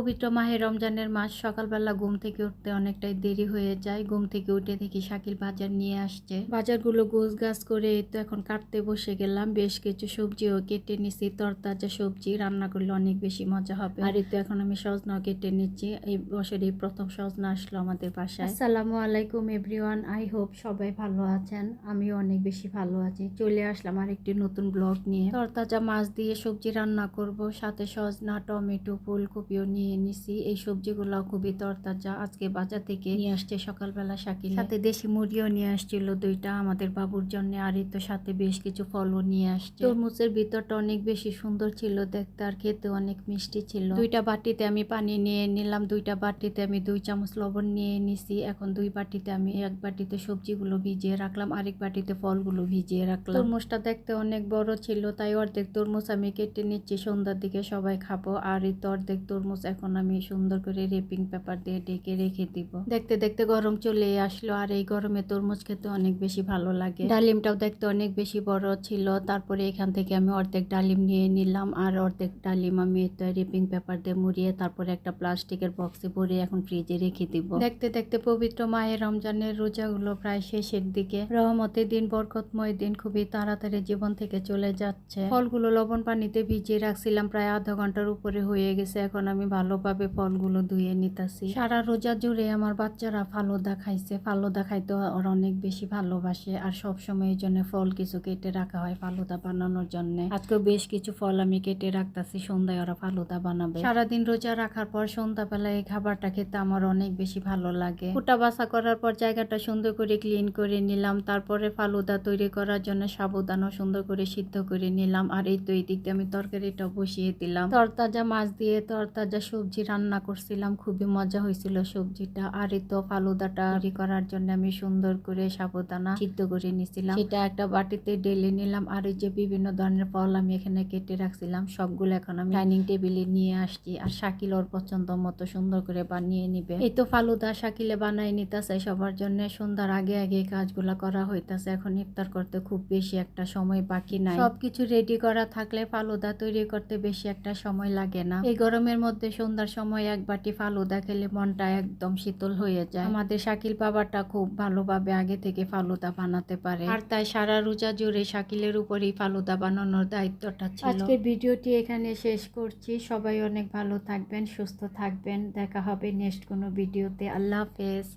পবিত্র মাহে রমজানের মাস। সকালবেলা ঘুম থেকে উঠতে অনেকটাই দেরি হয়ে যায়। ঘুম থেকে উঠে দেখি শাকিল বাজার নিয়ে আসছে। বাজারগুলো গোছগাছ করে এই তো এখন কাটতে বসে গেলাম। বেশ কিছু সবজিও কেটে নিছি। তরতাজা সবজি রান্না করলে অনেক বেশি মজা হবে। আর এই তো এখন আমি সজনাও কেটে নিচ্ছি। এই বছরই প্রথম সজনা আসলো আমাদের বাসায়। আসসালামু আলাইকুম এভরিওয়ান, আই হোপ সবাই ভালো আছেন। আমিও অনেক বেশি ভালো আছি। চলে আসলাম আরেকটি নতুন ব্লগ নিয়ে। তরতাজা মাছ দিয়ে সবজি রান্না করব, সাথে সজনা, টমেটো, ফুলকপিও নিয়ে নিছি। এই সবজিগুলো খুবই তরতাজা, আজকে বাজার থেকে নিয়ে আসছে সকালবেলা শাকিল। সাথে দেশি মুরগিও নিয়ে আসছিল দুইটা আমাদের বাবুর জন্য। আর এই তো সাথে বেশ কিছু ফলও নিয়ে আসছে। তরমুজের ভিতরটা অনেক বেশি সুন্দর ছিল দেখতে, আর খেতে অনেক মিষ্টি ছিল। দুইটা বাটিতে আমি পানি নিয়ে নিলাম, দুইটা বাটিতে আমি 2 চামচ লবণ নিয়ে নিছি। এখন 2 বাটিতে আমি এক বাটিতে সবজিগুলো ভিজিয়ে রাখলাম, আরেক বাটিতে ফলগুলো ভিজিয়ে রাখলাম। তরমুজটা দেখতে অনেক বড় ছিল, তাই অর্ধেক তরমুজ আমি কেটে নিচ্ছি, সন্ধ্যার দিকে সবাই খাবো। আর এই তো অর্ধেক তরমুজ এখন আমি সুন্দর করে রেপিং পেপার দিয়ে ঢেকে রেখে দিব। দেখতে দেখতে গরম চলে আসলো, আর এই গরমে তরমুজ খেতে অনেক বেশি ভালো লাগে। ডালিমটাও দেখতে অনেক বেশি বড় ছিল। তারপরে এখান থেকে আমি অর্ধেক ডালিম নিয়ে নিলাম, আর অর্ধেক ডালিম আমি রেপিং পেপার দিয়ে মুড়িয়ে তারপরে একটা প্লাস্টিকের বক্সে ভরে এখন ফ্রিজে রেখে দিব। দেখতে দেখতে পবিত্র মায়ের রমজানের রোজাগুলো প্রায় শেষের দিকে। রহমতের দিন, বরকতময় দিন খুবই তাড়াতাড়ি জীবন থেকে চলে যাচ্ছে। ফলগুলো লবণ পানিতে ভিজিয়ে রাখছিলাম, প্রায় আধা ঘন্টার উপরে হয়ে গেছে। এখন আমি ভালোভাবে ফলগুলো ধুয়ে নিতেছি। সারা রোজা জুড়ে আমার বাচ্চারা ফালুদা খাইছে। ফালুদা খাইতে ওরা অনেক বেশি ভালোবাসে, আর সব সময় এই জন্য ফল কিছু কেটে রাখা হয় ফালুদা বানানোর জন্য। আজকে বেশ কিছু ফল আমি কেটে রাখতেছি, সন্ধ্যায় ওরা ফালুদা বানাবে। সারাদিন রোজা রাখার পর সন্ধ্যাবেলায় এই খাবারটা খেতে আমার অনেক বেশি ভালো লাগে। কুটা বাছা করার পর জায়গাটা সুন্দর করে ক্লিন করে নিলাম। তারপরে ফালুদা তৈরি করার জন্য সাবুদানা সুন্দর করে সিদ্ধ করে নিলাম। আর এই তো এই দিক দিয়ে আমি তরকারিটা বসিয়ে দিলাম। তরতাজা মাছ দিয়ে তরতাজা সবজি রান্না করছিলাম, খুবই মজা হয়েছিল সবজিটা। আর এই তো ফালুদাটা তৈরি করার জন্য আমি সুন্দর করে সাবুদানা সিদ্ধ করে নিছিলাম, সেটা একটা বাটিতে ঢেলে নিলাম। আর এই যে বিভিন্ন ধরনের ফল আমি এখানে কেটে রাখছিলাম, সবগুলো এখন আমি ডাইনিং টেবিলে নিয়ে আসছি। আর শাকিল ওর পছন্দ মতো সুন্দর করে বানিয়ে নিবে। এই তো ফালুদা শাকিলে বানাই নিতেছে সবার জন্য। সন্ধ্যার আগে আগে কাজগুলা করা হইতাছে। এখন ইফতার করতে খুব বেশি একটা সময় বাকি নাই। সবকিছু রেডি করা থাকলে ফালুদা তৈরি করতে বেশি একটা সময় লাগে না। এই গরমের মধ্যে সন্ধ্যার সময় এক বাটি ফালুদা খেলে মনটা একদম শীতল হয়ে যায়। আমাদের শাকিল বাবাটা খুব ভালোভাবে আগে থেকে ফালুদা বানাতে পারে, আর তাই সারা রোজা জুড়ে শাকিলের উপরই ফালুদা বানানোর দায়িত্বটা ছিল। আজকের ভিডিওটি এখানে শেষ করছি। সবাই অনেক ভালো থাকবেন, সুস্থ থাকবেন। দেখা হবে নেক্সট কোনো ভিডিওতে। আল্লাহ হাফেজ।